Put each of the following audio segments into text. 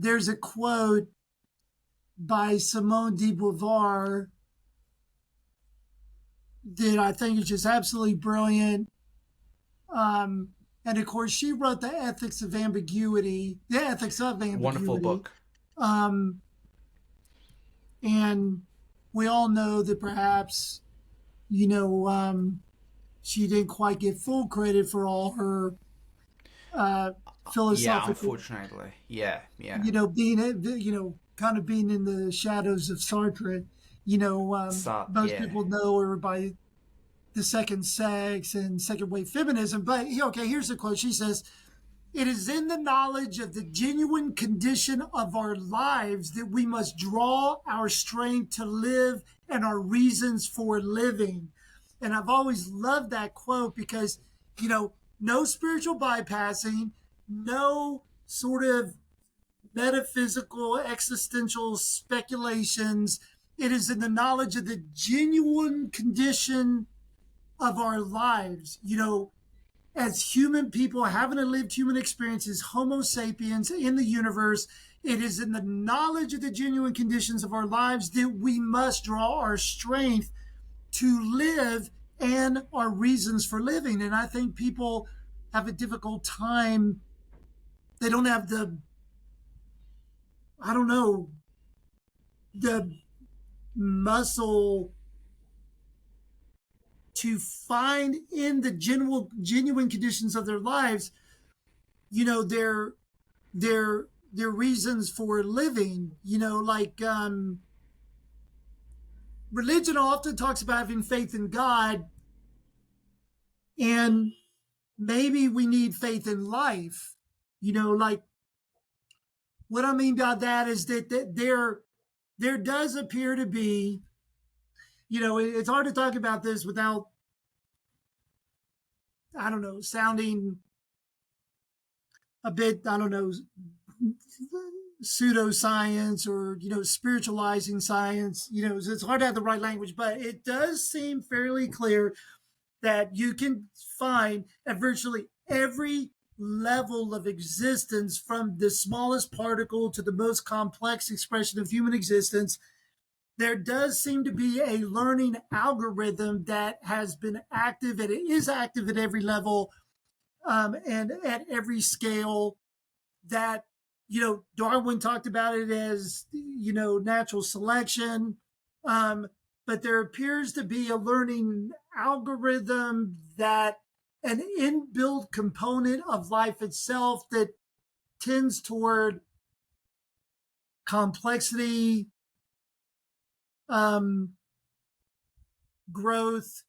there's a quote by Simone de Beauvoir that I think is just absolutely brilliant. Um, and of course, she wrote the ethics of Wonderful ambiguity. book. Um, and we all know that perhaps, you know, she didn't quite get full credit for all her uh, Yeah, philosophical, unfortunately. Yeah, yeah. being, kind of being in the shadows of Sartre. So, Most yeah. people know her by the second sex and second wave feminism. But okay, here's the quote. She says, "It is in the knowledge of the genuine condition of our lives that we must draw our strength to live and our reasons for living." And I've always loved that quote because, no spiritual bypassing, no sort of metaphysical, existential speculations. It is in the knowledge of the genuine condition of our lives, as human people having lived human experiences, Homo sapiens in the universe. It is in the knowledge of the genuine conditions of our lives that we must draw our strength to live and our reasons for living. And I think people have a difficult time. They don't have I don't know, the muscle to find in the genuine conditions of their lives, their their reasons for living. Religion often talks about having faith in God, and maybe we need faith in life. Like what I mean by that is that there does appear to be, it's hard to talk about this without, I don't know, sounding a bit, I don't know, pseudoscience or, spiritualizing science. It's hard to have the right language, but it does seem fairly clear that you can find at virtually every level of existence, from the smallest particle to the most complex expression of human existence, there does seem to be a learning algorithm that has been active, and it is active at every level, and at every scale. That, Darwin talked about it as, natural selection. Um, but there appears to be a learning algorithm, that an inbuilt component of life itself that tends toward complexity, um, growth,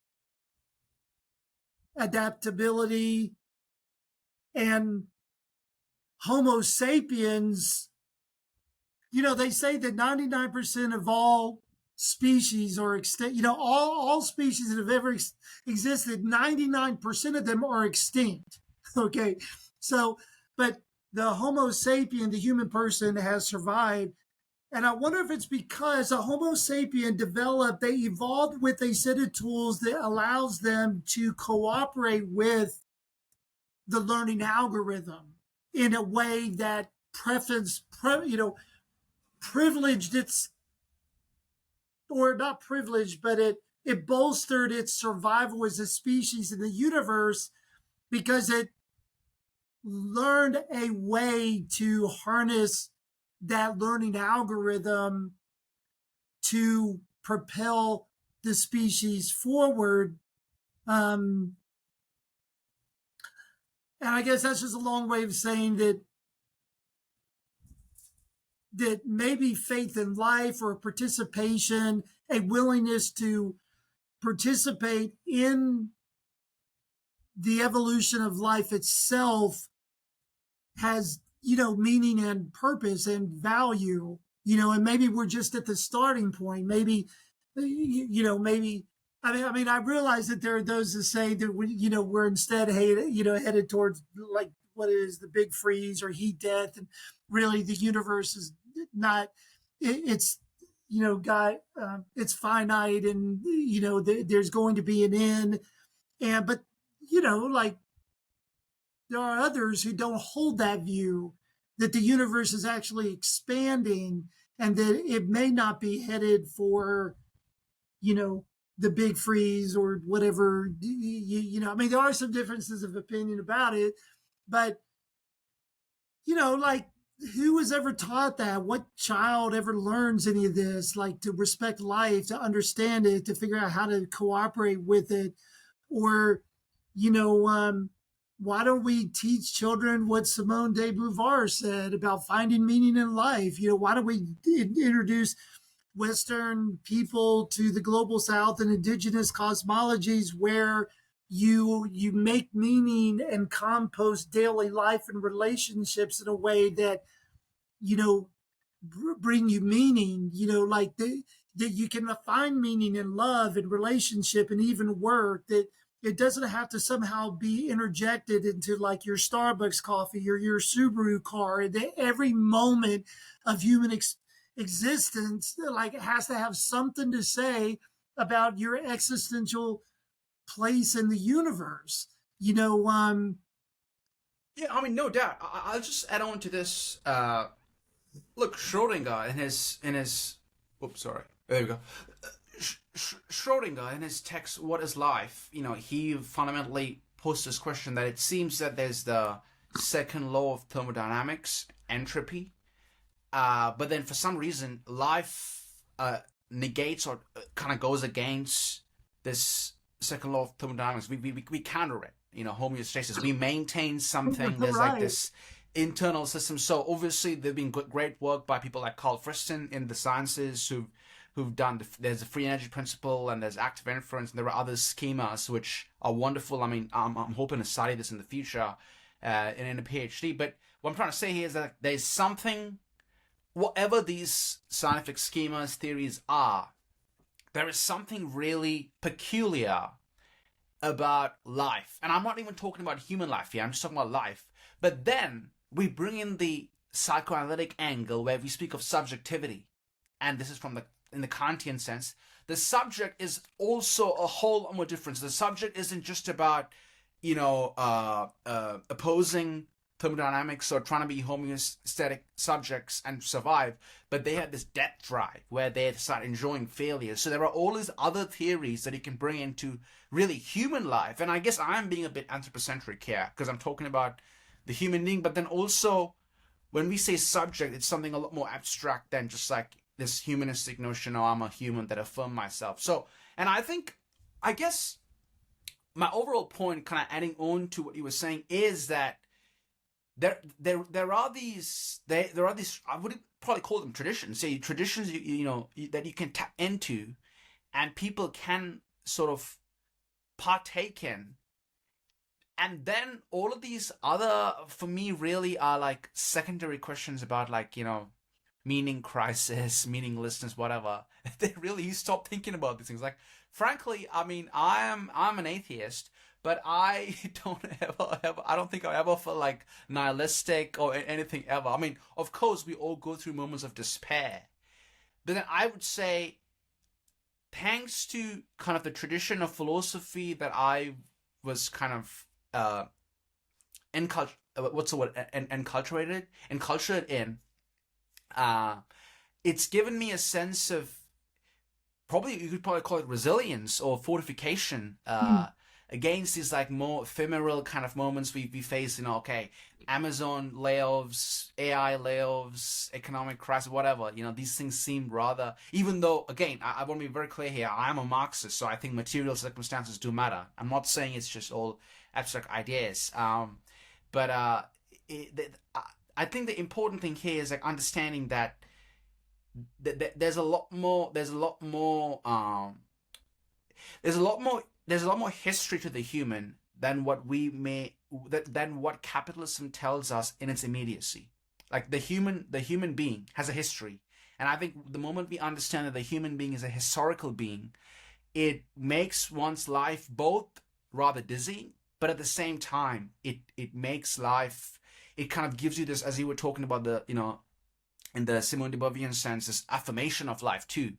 adaptability, and Homo sapiens. They say that 99% of all species are extinct. All species that have ever existed, 99% of them are extinct. Okay. So, but the Homo sapien, the human person, has survived. And I wonder if it's because a Homo sapien they evolved with a set of tools that allows them to cooperate with the learning algorithm in a way that privileged its, or not privileged, but it bolstered its survival as a species in the universe, because it learned a way to harness that learning algorithm to propel the species forward. Um, and I guess that's just a long way of saying that maybe faith in life, or participation, a willingness to participate in the evolution of life itself, has, meaning and purpose and value. And maybe we're just at the starting point. Maybe, maybe, I realize that there are those that say that we're instead headed towards, like, what is the big freeze or heat death, and really the universe is not. It's, got, it's finite, and there's going to be an end. And but, like, there are others who don't hold that view. that the universe is actually expanding, and that it may not be headed for, you know, the big freeze or whatever. I mean, there are some differences of opinion about it, but, like, who was ever taught that? What child ever learns any of this? Like, to respect life, to understand it, to figure out how to cooperate with it, or, you know, why don't we teach children what Simone de Beauvoir said about finding meaning in life? Why don't we introduce Western people to the global South and indigenous cosmologies where you make meaning and compost daily life and relationships in a way that, you know bring you meaning, like that you can find meaning in love and relationship and even work, that it doesn't have to somehow be interjected into like your Starbucks coffee or your Subaru car, that every moment of human existence, like, it has to have something to say about your existential place in the universe. Yeah, I mean, no doubt. I'll just add on to this. Look, Schrodinger in his oops, sorry. There we go. Schrodinger in his text "What is Life?" He fundamentally posed this question that it seems that there's the second law of thermodynamics, entropy, but then for some reason life negates or kind of goes against this second law of thermodynamics. We counter it. Homeostasis. We maintain something. There's like this internal system. So obviously there've been great work by people like Carl Friston in the sciences who've done there's a free energy principle, and there's active inference, and there are other schemas which are wonderful. I mean, I'm hoping to study this in the future in a PhD. But what I'm trying to say here is that there's something, whatever these scientific schemas, theories are, there is something really peculiar about life. And I'm not even talking about human life here, I'm just talking about life. But then we bring in the psychoanalytic angle where we speak of subjectivity. And this is in the Kantian sense. The subject is also a whole lot more different. The subject isn't just about, opposing thermodynamics or trying to be homeostatic subjects and survive, but they have this death drive where they start enjoying failure. So there are all these other theories that you can bring into really human life. And I guess I'm being a bit anthropocentric here because I'm talking about the human being, but then also when we say subject, it's something a lot more abstract than just like this humanistic notion, oh, I'm a human, that affirm myself. So, and I guess my overall point, kind of adding on to what you were saying, is that there are these I would probably call them traditions. Say traditions that you can tap into, and people can sort of partake in. And then all of these other, for me, really are like secondary questions about like, meaning crisis, meaninglessness, whatever. You stop thinking about these things. Like, frankly, I mean, I'm an atheist, but I don't think I ever felt like nihilistic or anything ever. I mean, of course, we all go through moments of despair. But then I would say, thanks to kind of the tradition of philosophy that I was kind of enculturated in, it's given me a sense of, you could probably call it resilience or fortification against these like more ephemeral kind of moments we face. Amazon layoffs, AI layoffs, economic crisis, whatever. These things seem rather, even though, again, I want to be very clear here, I'm a Marxist, so I think material circumstances do matter. I'm not saying it's just all abstract ideas, but I think the important thing here is like understanding that there's a lot more history to the human than what capitalism tells us in its immediacy. Like the human being has a history, and I think the moment we understand that the human being is a historical being, it makes one's life both rather dizzy, but at the same time, it makes life. It kind of gives you this, as you were talking about in the Simone de Beauvoir sense, this affirmation of life too.